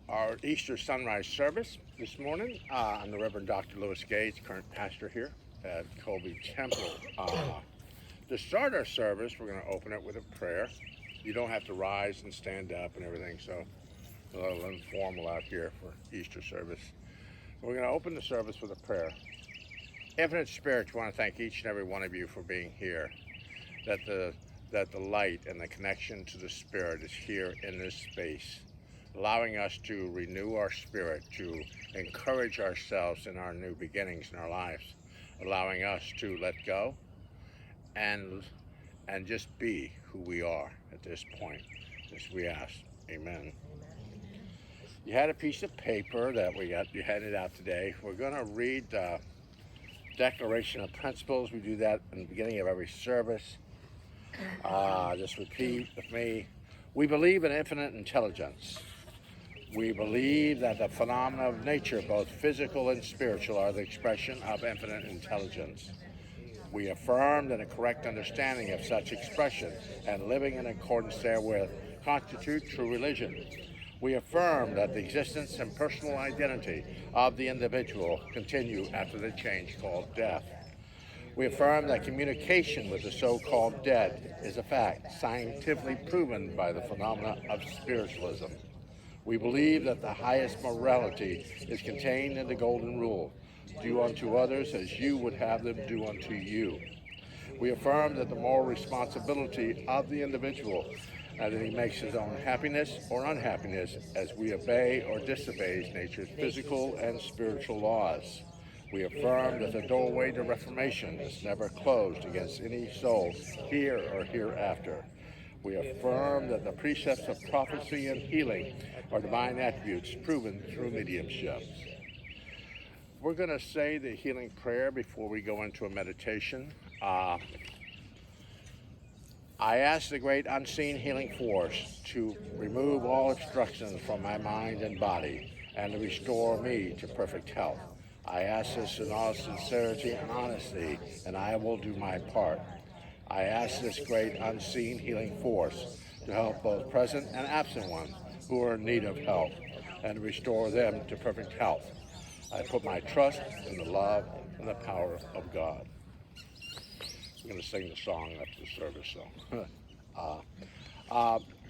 our Easter sunrise service this morning. I'm the Reverend Dr. Lewis Gates, current pastor here at Colby Temple. To start our service, we're going to open it with a prayer. You don't have to rise and stand up and everything, so a little informal out here for Easter service. We're going to open the service with a prayer. Infinite Spirit, we want to thank each and every one of you for being here. That the light and the connection to the Spirit is here in this space, allowing us to renew our spirit, to encourage ourselves in our new beginnings in our lives, allowing us to let go and just be who we are at this point, as we ask. Amen. You had a piece of paper that you handed out today. We're going to read the Declaration of Principles. We do that in the beginning of every service. Just repeat with me. We believe in infinite intelligence. We believe that the phenomena of nature, both physical and spiritual, are the expression of infinite intelligence. We affirm that a correct understanding of such expression and living in accordance therewith constitute true religion. We affirm that the existence and personal identity of the individual continue after the change called death. We affirm that communication with the so-called dead is a fact, scientifically proven by the phenomena of spiritualism. We believe that the highest morality is contained in the Golden Rule: do unto others as you would have them do unto you. We affirm that the moral responsibility of the individual, and that he makes his own happiness or unhappiness as we obey or disobeys nature's physical and spiritual laws. We affirm that the doorway to reformation is never closed against any soul here or hereafter. We affirm that the precepts of prophecy and healing are divine attributes proven through mediumship. We're going to say the healing prayer before we go into a meditation. I ask the great unseen healing force to remove all obstructions from my mind and body and to restore me to perfect health. I ask this in all sincerity and honesty, and I will do my part. I ask this great unseen healing force to help both present and absent ones who are in need of help and to restore them to perfect health. I put my trust in the love and the power of God. I'm going to sing the song after the service, so.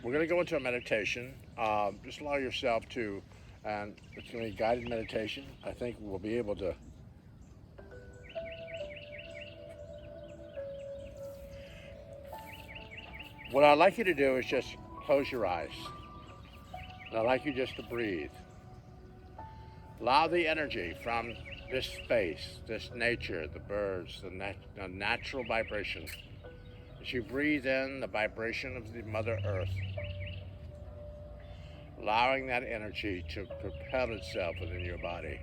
We're going to go into a meditation. Just allow yourself to, and it's going to be a guided meditation. I think we'll be able to. What I'd like you to do is just close your eyes. And I'd like you just to breathe. Allow the energy from this space, this nature, the birds, the natural vibration. As you breathe in the vibration of the Mother Earth, allowing that energy to propel itself within your body.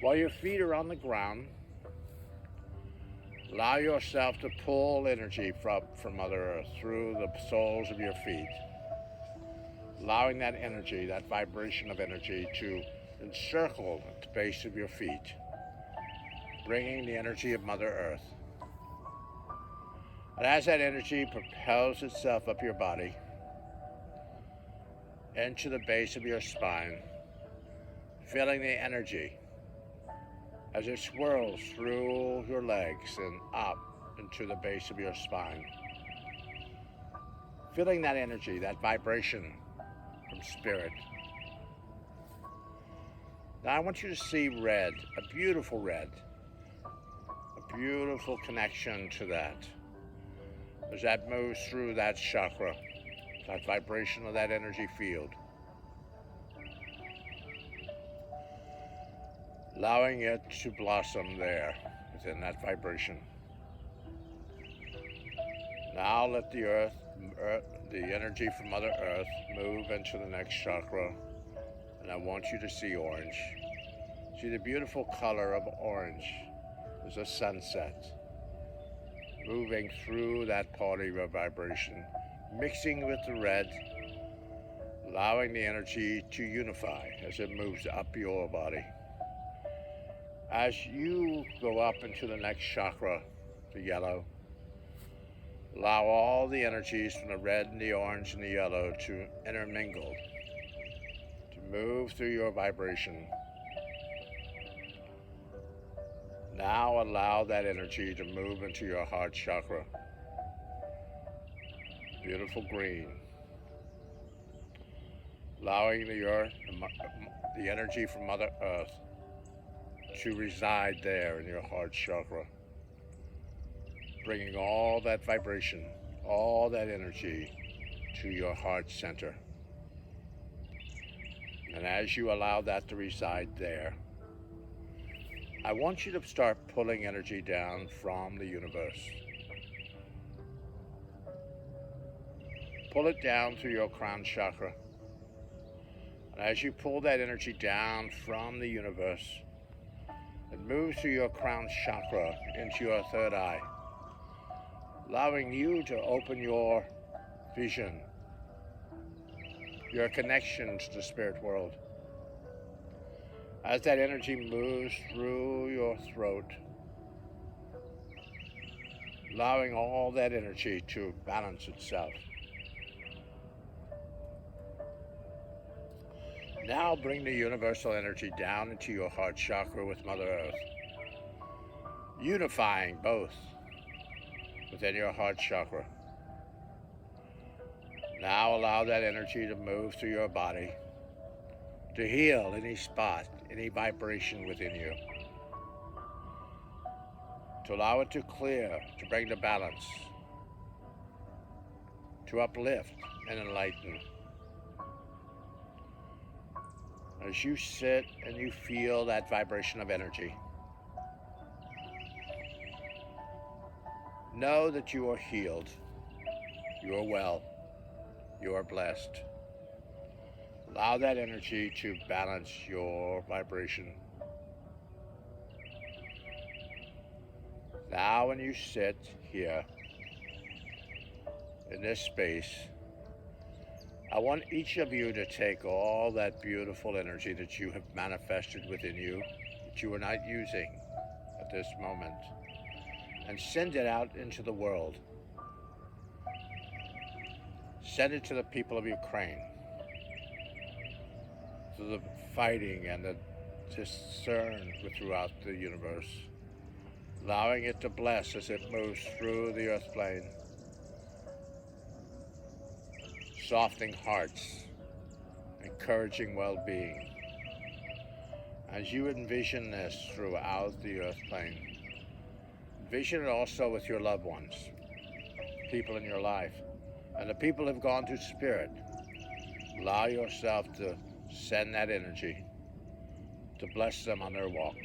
While your feet are on the ground, allow yourself to pull energy from Mother Earth through the soles of your feet, allowing that energy, that vibration of energy, to encircle the base of your feet, bringing the energy of Mother Earth. And as that energy propels itself up your body, into the base of your spine, feeling the energy as it swirls through your legs and up into the base of your spine. Feeling that energy, that vibration from spirit. Now I want you to see red, a beautiful red, a beautiful connection to that. As that moves through that chakra, that vibration of that energy field. Allowing it to blossom there within that vibration. Now let the the energy from Mother Earth move into the next chakra, and I want you to see orange. See the beautiful color of orange as a sunset, moving through that body of vibration, mixing with the red, allowing the energy to unify as it moves up your body. As you go up into the next chakra, the yellow, Allow all the energies from the red and the orange and the yellow to intermingle, to move through your vibration. Now allow that energy to move into your heart chakra. Beautiful green. Allowing the earth, the energy from Mother Earth to reside there in your heart chakra. Bringing all that vibration, all that energy to your heart center. And as you allow that to reside there, I want you to start pulling energy down from the universe. Pull it down through your crown chakra. And as you pull that energy down from the universe, it moves through your crown chakra into your third eye, allowing you to open your vision, your connection to the spirit world. As that energy moves through your throat, allowing all that energy to balance itself. Now bring the universal energy down into your heart chakra with Mother Earth, unifying both within your heart chakra. Now allow that energy to move through your body, to heal any spot, any vibration within you, to allow it to clear, to bring the balance, to uplift and enlighten. As you sit and you feel that vibration of energy, know that you are healed, you are well, you are blessed. Allow that energy to balance your vibration. Now when you sit here in this space, I want each of you to take all that beautiful energy that you have manifested within you, that you are not using at this moment, and send it out into the world. Send it to the people of Ukraine, to the fighting and the discern throughout the universe, allowing it to bless as it moves through the earth plane, softening hearts, encouraging well-being. As you envision this throughout the earth plane, envision it also with your loved ones, people in your life, and the people who've gone to spirit. Allow yourself to send that energy to bless them on their walk.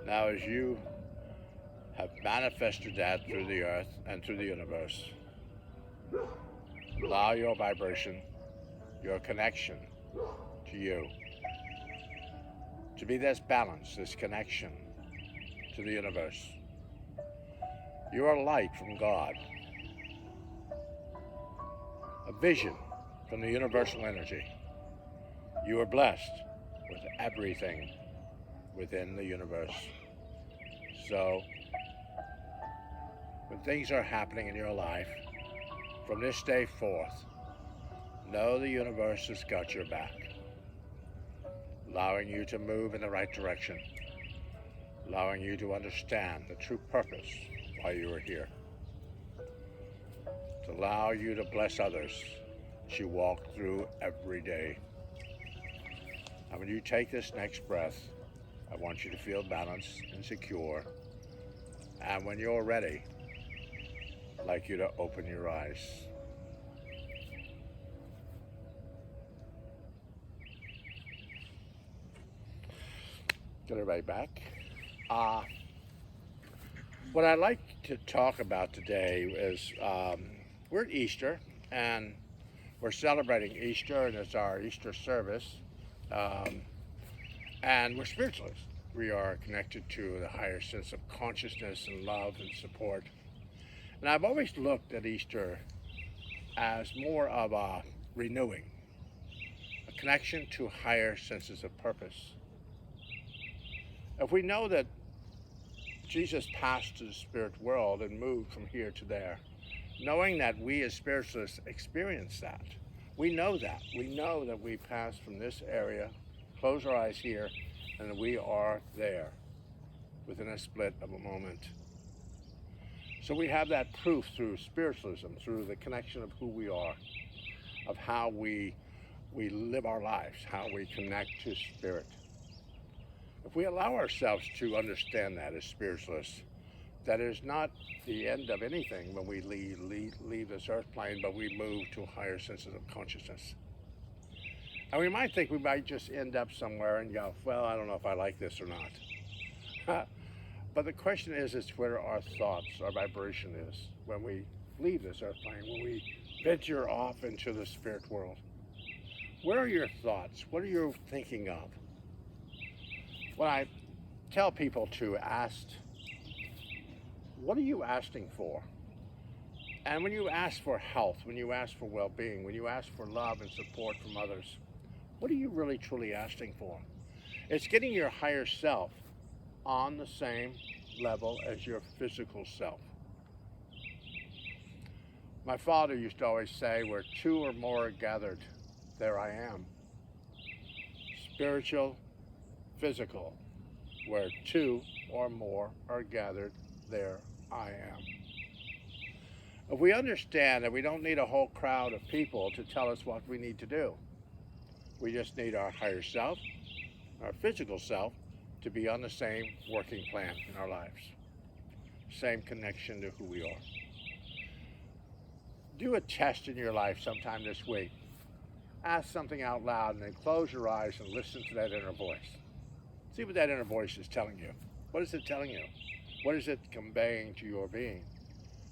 Now as you have manifested that through the earth and through the universe, allow your vibration, your connection to you, to be this balance, this connection to the universe. You are light from God, a vision from the universal energy. You are blessed with everything within the universe. So, when things are happening in your life, from this day forth, know the universe has got your back, allowing you to move in the right direction, allowing you to understand the true purpose why you are here, to allow you to bless others as you walk through every day. And when you take this next breath, I want you to feel balanced and secure. And when you're ready, I'd like you to open your eyes. Get everybody back. What I'd like to talk about today is we're at Easter, and we're celebrating Easter, and it's our Easter service. And we're spiritualists. We are connected to the higher sense of consciousness and love and support. And I've always looked at Easter as more of a renewing, a connection to higher senses of purpose. If we know that Jesus passed to the spirit world and moved from here to there, knowing that we as spiritualists experience that, we know that. We know that we pass from this area, close our eyes here, and we are there within a split of a moment. So we have that proof through spiritualism, through the connection of who we are, of how we live our lives, how we connect to spirit. If we allow ourselves to understand that as spiritualists, that is not the end of anything when we leave this earth plane, but we move to higher senses of consciousness. And we might think we might just end up somewhere and go, well, I don't know if I like this or not. But the question is where our thoughts, our vibration is when we leave this earth plane, when we venture off into the spirit world. Where are your thoughts? What are you thinking of? When I tell people to ask, what are you asking for? And when you ask for health, when you ask for well-being, when you ask for love and support from others, what are you really truly asking for? It's getting your higher self on the same level as your physical self. My father used to always say, where two or more are gathered, there I am. Spiritual, physical, where two or more are gathered, there I am. If we understand that we don't need a whole crowd of people to tell us what we need to do, we just need our higher self, our physical self, to be on the same working plan in our lives. Same connection to who we are. Do a test in your life sometime this week. Ask something out loud and then close your eyes and listen to that inner voice. See what that inner voice is telling you. What is it telling you? What is it conveying to your being?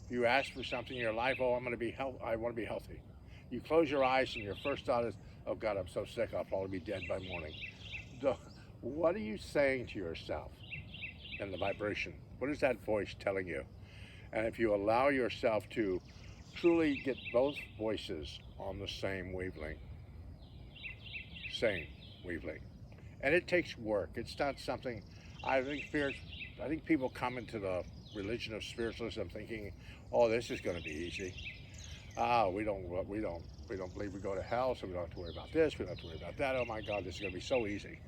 You ask for something in your life, oh, I want to be healthy. You close your eyes and your first thought is, oh God, I'm so sick, I'll probably be dead by morning. What are you saying to yourself in the vibration? What is that voice telling you? And if you allow yourself to truly get both voices on the same wavelength, and it takes work. It's not something, I think people come into the religion of spiritualism thinking, oh, this is going to be easy. We don't believe we go to hell, so we don't have to worry about this, we don't have to worry about that. Oh my God, this is going to be so easy.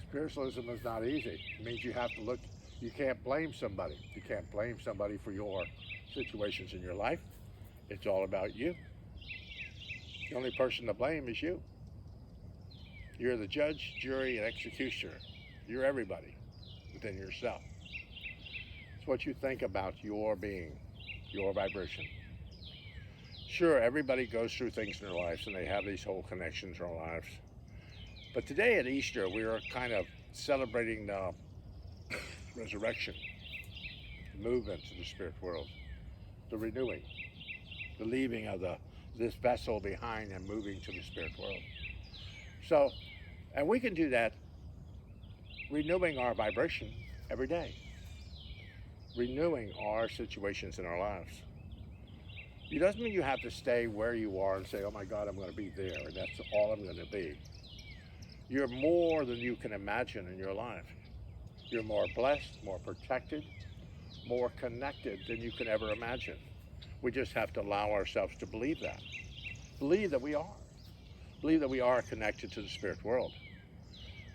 Spiritualism is not easy. It means you have to look, you can't blame somebody. You can't blame somebody for your situations in your life. It's all about you. The only person to blame is you. You're the judge, jury, and executioner. You're everybody within yourself. It's what you think about your being, your vibration. Sure, everybody goes through things in their lives and they have these whole connections in their lives. But today at Easter, we are kind of celebrating the resurrection, the movement to the spirit world, the renewing, the leaving of this vessel behind and moving to the spirit world. So, and we can do that renewing our vibration every day, renewing our situations in our lives. It doesn't mean you have to stay where you are and say, oh my God, I'm going to be there, and that's all I'm going to be. You're more than you can imagine in your life. You're more blessed, more protected, more connected than you can ever imagine. We just have to allow ourselves to believe that. Believe that we are. Believe that we are connected to the spirit world.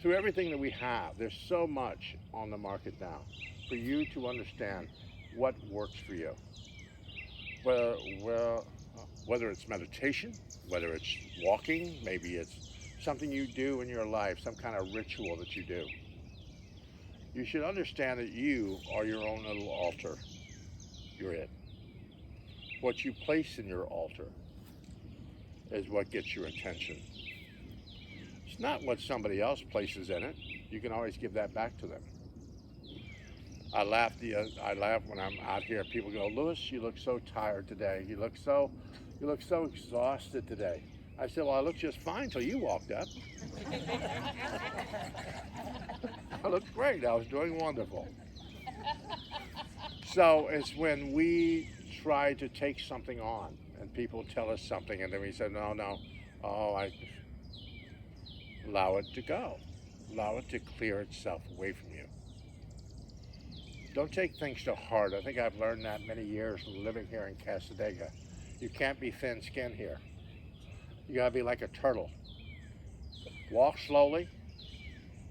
Through everything that we have, there's so much on the market now for you to understand what works for you. Whether it's meditation, whether it's walking, maybe it's something you do in your life, some kind of ritual that you do. You should understand that you are your own little altar. You're it. What you place in your altar is what gets your attention. It's not what somebody else places in it. You can always give that back to them. I laugh when I'm out here. People go, Louis, you look so tired today. You look so exhausted today. I said, well, I looked just fine till you walked up. I looked great. I was doing wonderful. So it's when we try to take something on and people tell us something and then we say, no, allow it to go. Allow it to clear itself away from you. Don't take things to heart. I think I've learned that many years living here in Cassadaga. You can't be thin-skinned here. You gotta be like a turtle. Walk slowly,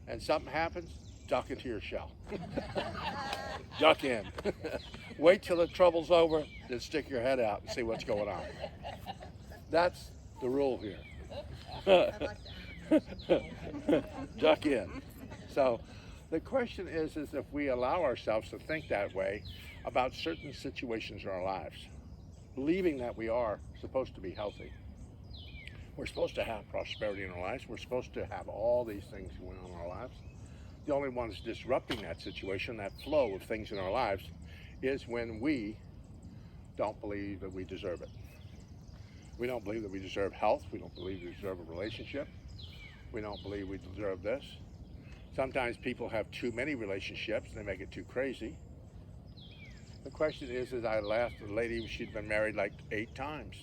and something happens, duck into your shell. Duck in. Wait till the trouble's over, then stick your head out and see what's going on. That's the rule here. Duck in. So the question is if we allow ourselves to think that way about certain situations in our lives, believing that we are supposed to be healthy. We're supposed to have prosperity in our lives. We're supposed to have all these things going on in our lives. The only ones disrupting that situation, that flow of things in our lives, is when we don't believe that we deserve it. We don't believe that we deserve health. We don't believe we deserve a relationship. We don't believe we deserve this. Sometimes people have too many relationships and they make it too crazy. The question is I asked a lady, she'd been married like 8 times.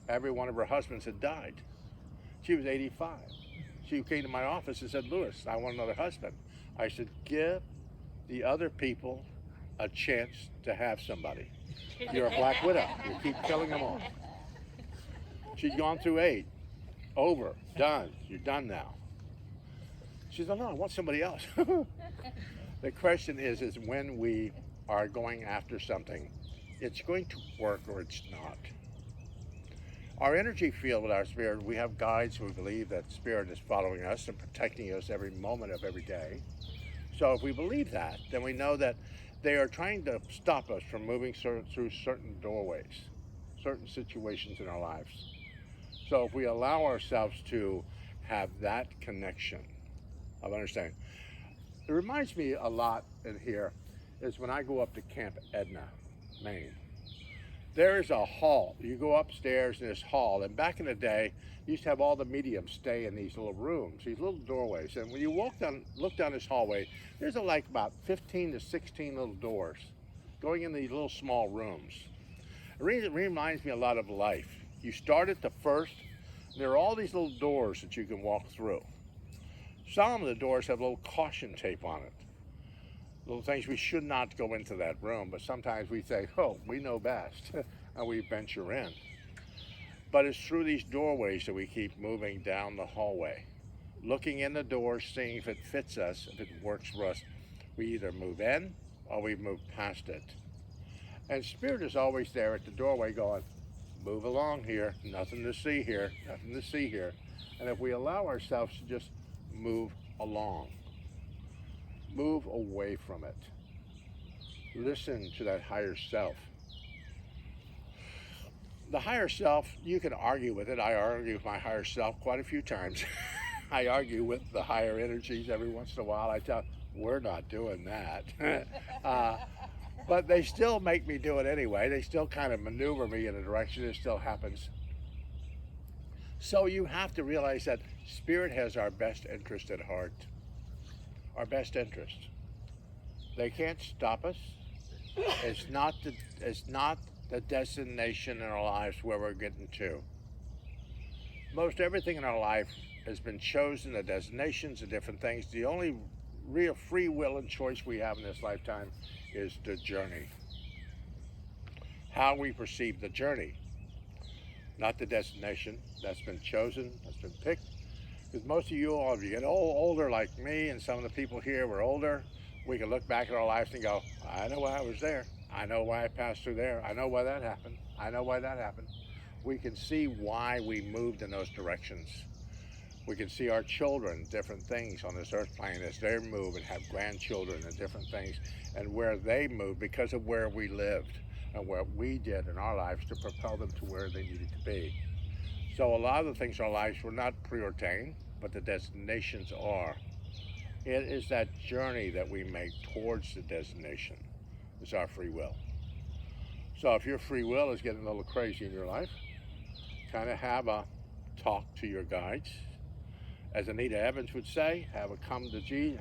Every one of her husbands had died. She was 85. She came to my office and said, Lewis, I want another husband. I said, give the other people a chance to have somebody. You're a black widow. You keep killing them all. She'd gone through 8. Over. Done. You're done now. She said, no, I want somebody else. The question is when we are going after something, it's going to work or it's not. Our energy field with our spirit, we have guides who believe that spirit is following us and protecting us every moment of every day. So if we believe that, then we know that they are trying to stop us from moving through certain doorways, certain situations in our lives. So if we allow ourselves to have that connection of understanding, it reminds me a lot in here is when I go up to Camp Edna, Maine. There is a hall. You go upstairs in this hall, and back in the day, you used to have all the mediums stay in these little rooms, these little doorways. And when you look down this hallway, there's like about 15 to 16 little doors going in these little small rooms. It reminds me a lot of life. You start at the first, and there are all these little doors that you can walk through. Some of the doors have little caution tape on it. Little things we should not go into that room, but sometimes we say, oh, we know best, and we venture in. But it's through these doorways that we keep moving down the hallway, looking in the door, seeing if it fits us, if it works for us. We either move in or we move past it. And Spirit is always there at the doorway going, move along here, nothing to see here, nothing to see here. And if we allow ourselves to just move along, move away from it. Listen to that higher self. The higher self, you can argue with it. I argue with my higher self quite a few times. I argue with the higher energies every once in a while. I tell, we're not doing that. But they still make me do it anyway. They still kind of maneuver me in a direction. It still happens. So you have to realize that Spirit has our best interest at heart. Our best interest. They can't stop us. It's not the destination in our lives where we're getting to. Most everything in our life has been chosen, the destinations, the different things. The only real free will and choice we have in this lifetime is the journey. How we perceive the journey, not the destination that's been chosen, that's been picked. Because most of you all, if you get older like me and some of the people here were older, we can look back at our lives and go, I know why I was there. I know why I passed through there. I know why that happened. I know why that happened. We can see why we moved in those directions. We can see our children, different things on this earth plane as they move and have grandchildren and different things, and where they moved because of where we lived and what we did in our lives to propel them to where they needed to be. So a lot of the things in our lives were not preordained, but the destinations are. It is that journey that we make towards the destination. It's our free will. So if your free will is getting a little crazy in your life, kind of have a talk to your guides. As Anita Evans would say, have a come to Jesus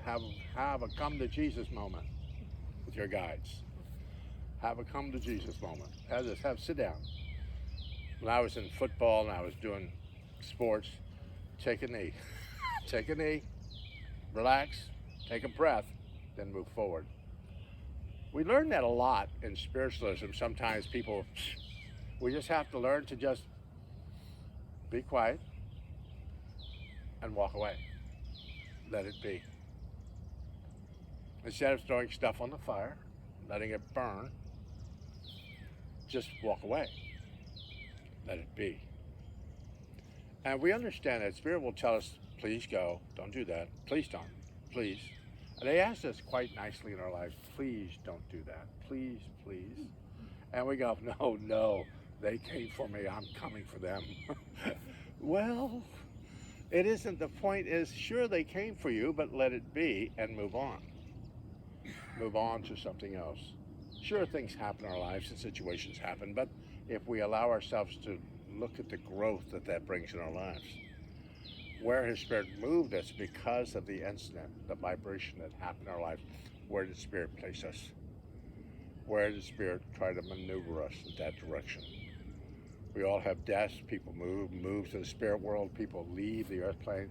moment with your guides. Have a come to Jesus moment. Sit down. When I was in football and I was doing sports, take a knee. take a knee, relax, take a breath, then move forward. We learn that a lot in spiritualism. Sometimes we just have to learn to just be quiet and walk away. Let it be. Instead of throwing stuff on the fire, letting it burn, just walk away. Let it be. And we understand that Spirit will tell us, please go, don't do that, please don't, please. And they ask us quite nicely in our lives, please don't do that, please, please. And we go, no, they came for me, I'm coming for them. Well, it isn't. The point is, sure, they came for you, but let it be and move on. Move on to something else. Sure, things happen in our lives and situations happen, but if we allow ourselves to look at the growth that brings in our lives, where His Spirit moved us because of the incident, the vibration that happened in our lives, where did Spirit place us? Where did Spirit try to maneuver us in that direction? We all have deaths, people move to the spirit world, people leave the earth plane.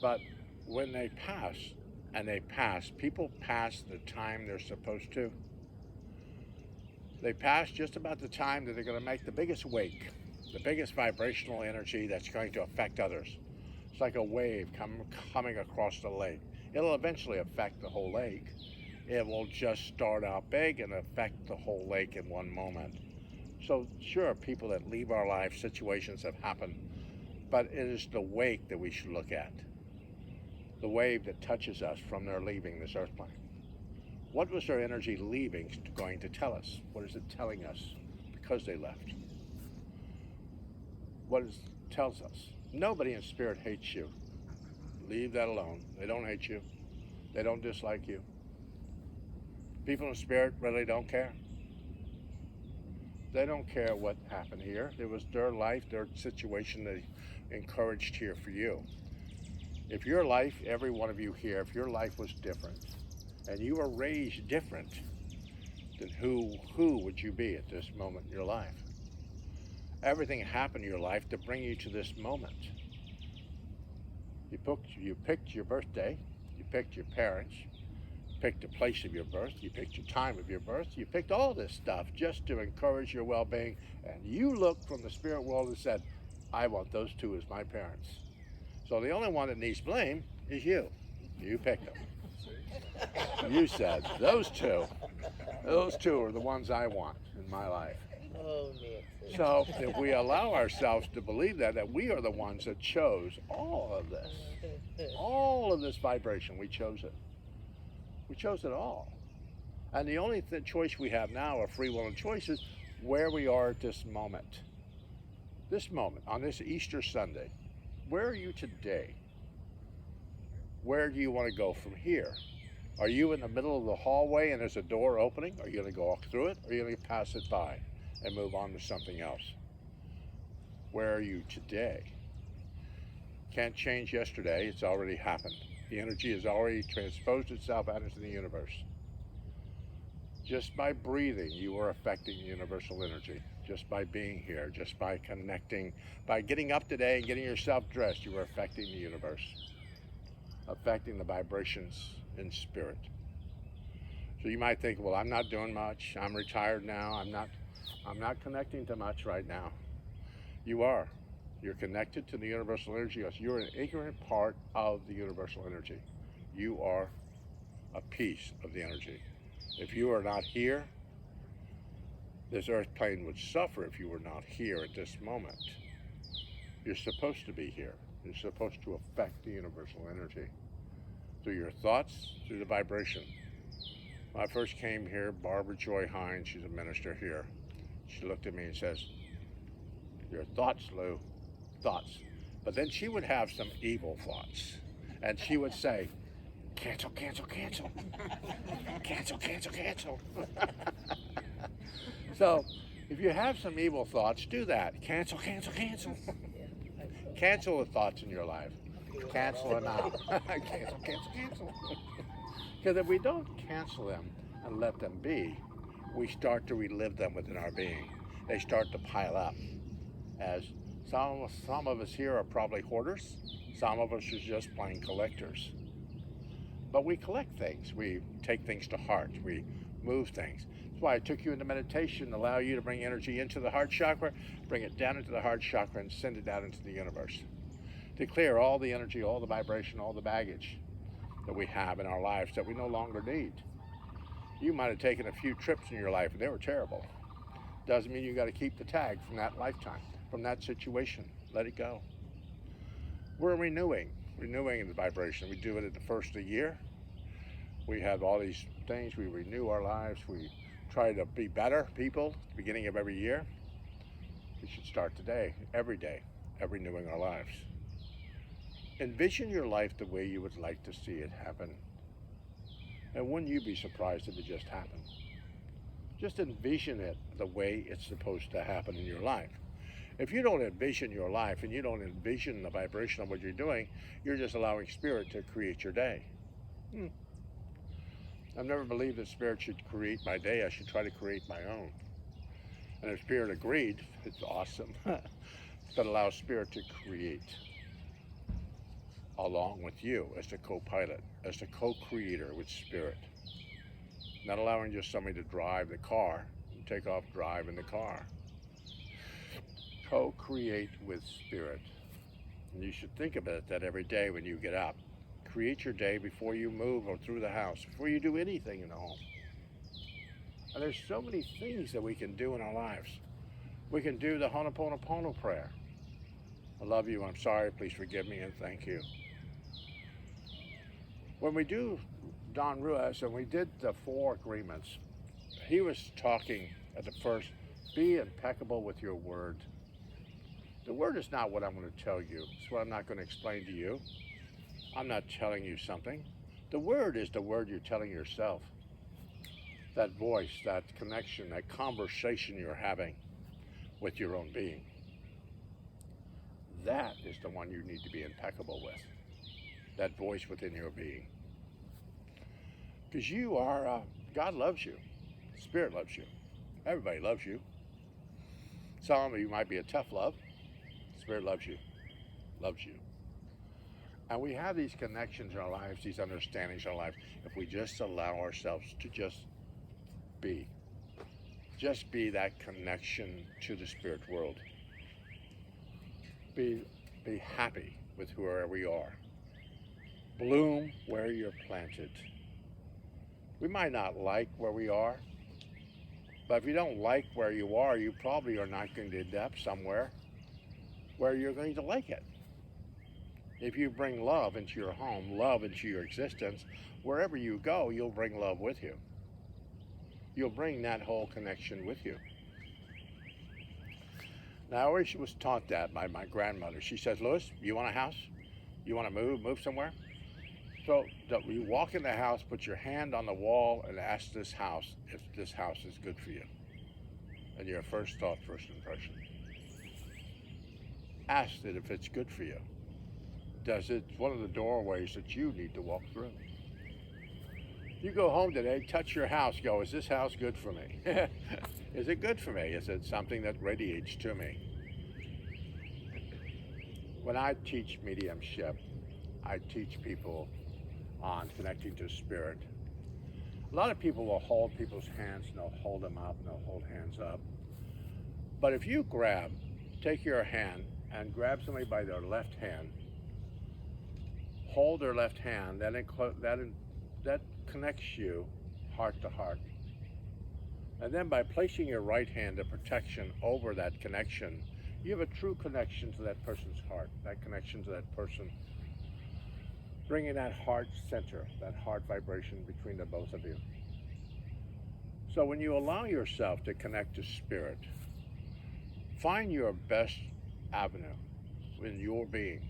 But when they pass, people pass the time they're supposed to. They pass just about the time that they're going to make the biggest wake, the biggest vibrational energy that's going to affect others. It's like a wave coming across the lake. It'll eventually affect the whole lake. It will just start out big and affect the whole lake in one moment. So sure, people that leave our lives, situations have happened, but it is the wake that we should look at. The wave that touches us from their leaving this earth plane. What was their energy leaving going to tell us? What is it telling us because they left? What it tells us? Nobody in spirit hates you. Leave that alone. They don't hate you. They don't dislike you. People in spirit really don't care. They don't care what happened here. It was their life, their situation they encouraged here for you. If your life, every one of you here, if your life was different, and you were raised different, then who would you be at this moment in your life? Everything happened in your life to bring you to this moment. You picked your birthday, you picked your parents, you picked the place of your birth, you picked your time of your birth, you picked all this stuff just to encourage your well-being, and you looked from the spirit world and said, I want those two as my parents. So the only one that needs blame is you. You picked them. You said, those two are the ones I want in my life. So if we allow ourselves to believe that we are the ones that chose all of this vibration, we chose it. We chose it all. And the only choice we have now, a free will and choice, is where we are at this moment. This moment, on this Easter Sunday. Where are you today? Where do you want to go from here? Are you in the middle of the hallway and there's a door opening? Are you going to go walk through it, or are you going to pass it by and move on to something else? Where are you today? Can't change yesterday. It's already happened. The energy has already transposed itself out into the universe. Just by breathing, you are affecting the universal energy. Just by being here, just by connecting, by getting up today and getting yourself dressed, you are affecting the universe, affecting the vibrations in spirit. So you might think, well, I'm not doing much. I'm retired now. I'm not connecting to much right now. You are. You're connected to the universal energy. You're an ignorant part of the universal energy. You are a piece of the energy. If you are not here, this earth plane would suffer if you were not here at this moment. You're supposed to be here. You're supposed to affect the universal energy through your thoughts, through the vibration. When I first came here, Barbara Joy Hines, she's a minister here, she looked at me and says, your thoughts, Lou, thoughts. But then she would have some evil thoughts. And she would say, cancel, cancel, cancel. Cancel, cancel, cancel. So, if you have some evil thoughts, do that. Cancel, cancel, cancel. Cancel the thoughts in your life. Cancel them out. Cancel, cancel, cancel. Because if we don't cancel them and let them be, we start to relive them within our being. They start to pile up as Some of us here are probably hoarders. Some of us are just plain collectors. But we collect things. We take things to heart. We move things. That's why I took you into meditation, to allow you to bring energy into the heart chakra, bring it down into the heart chakra, and send it out into the universe. To clear all the energy, all the vibration, all the baggage that we have in our lives that we no longer need. You might have taken a few trips in your life and they were terrible. Doesn't mean you got to keep the tag from that lifetime, from that situation. Let it go. We're renewing the vibration. We do it at the first of the year. We have all these things. We renew our lives. We try to be better people at the beginning of every year. We should start today, every day, of renewing our lives. Envision your life the way you would like to see it happen. And wouldn't you be surprised if it just happened? Just envision it the way it's supposed to happen in your life. If you don't envision your life and you don't envision the vibration of what you're doing, you're just allowing Spirit to create your day. I've never believed that Spirit should create my day. I should try to create my own. And if Spirit agreed, it's awesome. But allow Spirit to create along with you as the co-pilot, as the co-creator with Spirit. Not allowing just somebody to drive the car and take off driving the car. Co-create with Spirit. And you should think about that every day when you get up. Create your day before you move or through the house, before you do anything in the home. And there's so many things that we can do in our lives. We can do the Ho'oponopono prayer. I love you, I'm sorry, please forgive me, and thank you. When we do Don Ruiz and we did the 4 agreements, he was talking at the first, be impeccable with your word. The word is not what I'm going to tell you. It's what I'm not going to explain to you. I'm not telling you something. The word is the word you're telling yourself. That voice, that connection, that conversation you're having with your own being. That is the one you need to be impeccable with. That voice within your being. Because you are, God loves you. Spirit loves you. Everybody loves you. Some of you might be a tough love. Spirit loves you. Loves you. And we have these connections in our lives, these understandings in our lives, if we just allow ourselves to just be. Just be that connection to the spirit world. Be happy with whoever we are. Bloom where you're planted. We might not like where we are, but if you don't like where you are, you probably are not going to end up somewhere where you're going to like it. If you bring love into your home, love into your existence, wherever you go, you'll bring love with you. You'll bring that whole connection with you. Now, I always was taught that by my grandmother. She says, Louis, you want a house? You want to move somewhere? So you walk in the house, put your hand on the wall, and ask this house if this house is good for you. And your first thought, first impression. Ask it if it's good for you. It's one of the doorways that you need to walk through. You go home today, touch your house, go, is this house good for me? Is it good for me? Is it something that radiates to me? When I teach mediumship, I teach people on connecting to spirit. A lot of people will hold people's hands and they'll hold them up and they'll hold hands up. But if you take your hand and grab somebody by their left hand, hold their left hand, that connects you heart to heart. And then by placing your right hand of protection over that connection, you have a true connection to that person's heart, that connection to that person. Bringing that heart center, that heart vibration between the both of you. So when you allow yourself to connect to spirit, find your best avenue in your being.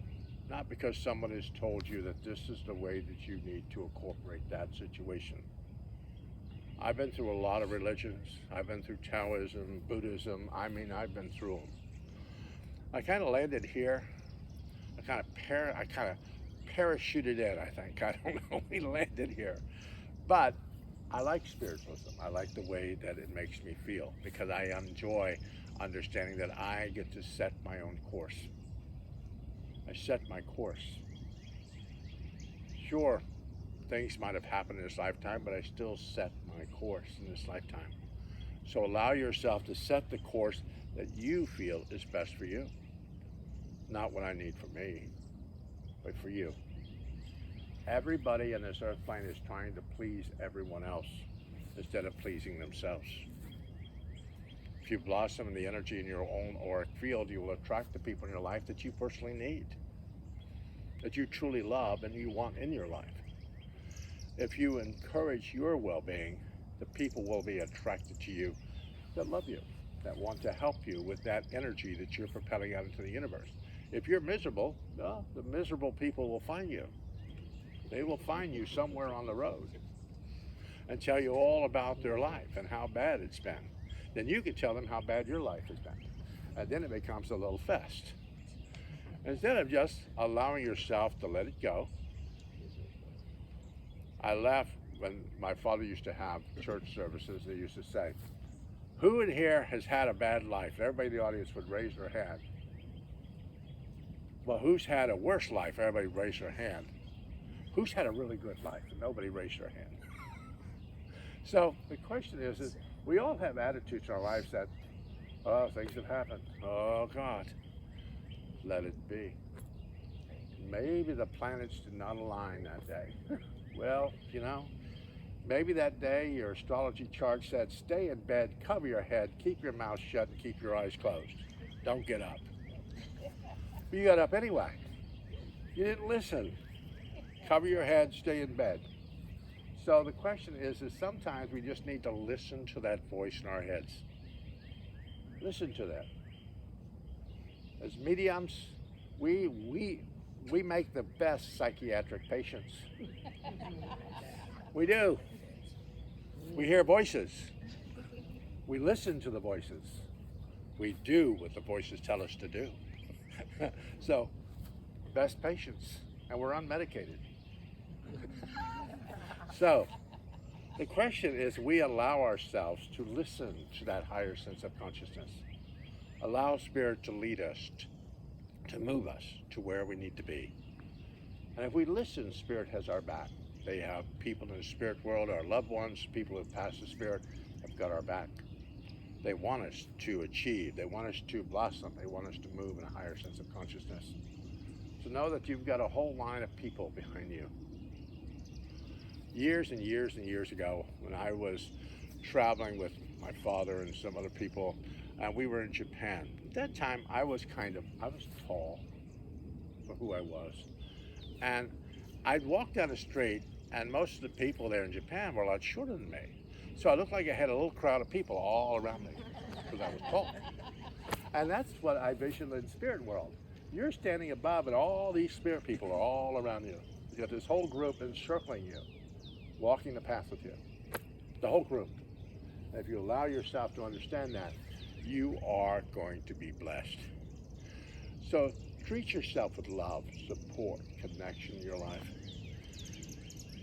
Not because someone has told you that this is the way that you need to incorporate that situation. I've been through a lot of religions. I've been through Taoism, Buddhism. I've been through them. I kind of landed here. I kind of parachuted in, I think. I don't know. We landed here. But I like spiritualism. I like the way that it makes me feel because I enjoy understanding that I get to set my own course. I set my course. Sure, things might have happened in this lifetime, but I still set my course in this lifetime. So allow yourself to set the course that you feel is best for you. Not what I need for me, but for you. Everybody on this earth plane is trying to please everyone else instead of pleasing themselves. If you blossom in the energy in your own auric field, you will attract the people in your life that you personally need, that you truly love and you want in your life. If you encourage your well-being, the people will be attracted to you that love you, that want to help you with that energy that you're propelling out into the universe. If you're miserable, well, the miserable people will find you. They will find you somewhere on the road and tell you all about their life and how bad it's been. Then you can tell them how bad your life has been. And then it becomes a little fest. Instead of just allowing yourself to let it go. I laugh when my father used to have church services. They used to say, who in here has had a bad life? Everybody in the audience would raise their hand. Well, who's had a worse life? Everybody raise their hand. Who's had a really good life? And nobody raised their hand. So the question is we all have attitudes in our lives that, oh, things have happened. Oh, God, let it be. Maybe the planets did not align that day. Well, you know, maybe that day your astrology chart said, stay in bed, cover your head, keep your mouth shut, and keep your eyes closed. Don't get up. But you got up anyway. You didn't listen. Cover your head, stay in bed. So the question is sometimes we just need to listen to that voice in our heads. Listen to that. As mediums, we make the best psychiatric patients. We do. We hear voices. We listen to the voices. We do what the voices tell us to do. So, best patients, and we're unmedicated. So, the question is we allow ourselves to listen to that higher sense of consciousness. Allow Spirit to lead us, to move us to where we need to be. And if we listen, Spirit has our back. They have people in the spirit world, our loved ones, people who have passed the Spirit, have got our back. They want us to achieve. They want us to blossom. They want us to move in a higher sense of consciousness. So know that you've got a whole line of people behind you. Years and years and years ago, when I was traveling with my father and some other people, we were in Japan. At that time, I was tall for who I was. And I'd walk down the street, and most of the people there in Japan were a lot shorter than me. So I looked like I had a little crowd of people all around me because I was tall. And that's what I vision in the spirit world. You're standing above, and all these spirit people are all around you. You got this whole group encircling you, walking the path with you. The whole group. And if you allow yourself to understand that, you are going to be blessed. So treat yourself with love, support, connection in your life.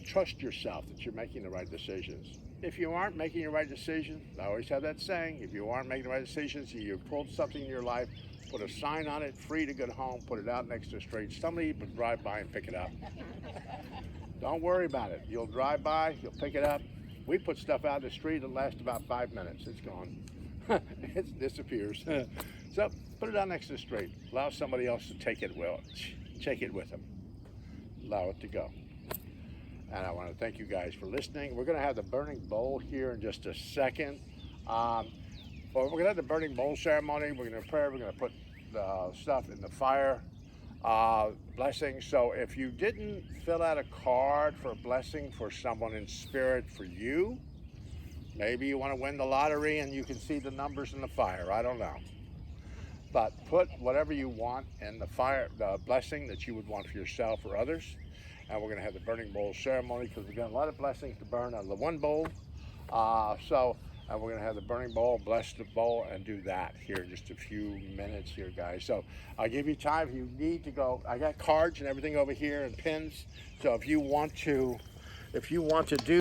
Trust yourself that you're making the right decisions. If you aren't making the right decision, I always have that saying, if you aren't making the right decisions, you pulled something in your life, put a sign on it, free to go home, put it out next to the street. Somebody will drive by and pick it up. Don't worry about it. You'll drive by, you'll pick it up. We put stuff out in the street that lasts about 5 minutes. It's gone. It disappears. So put it out next to the street. Allow somebody else to take it with them. Allow it to go. And I want to thank you guys for listening. We're going to have the burning bowl here in just a second. We're going to have the burning bowl ceremony. We're going to pray. We're going to put the stuff in the fire. Blessing. So if you didn't fill out a card for a blessing for someone in spirit for you, maybe you want to win the lottery and you can see the numbers in the fire. I don't know. But put whatever you want in the fire, the blessing that you would want for yourself or others. And we're going to have the burning bowl ceremony because we've got a lot of blessings to burn out of the one bowl. And we're going to have the burning bowl, bless the bowl, and do that here in just a few minutes here, guys. So I'll give you time if you need to go. I got cards and everything over here and pins. So if you want to do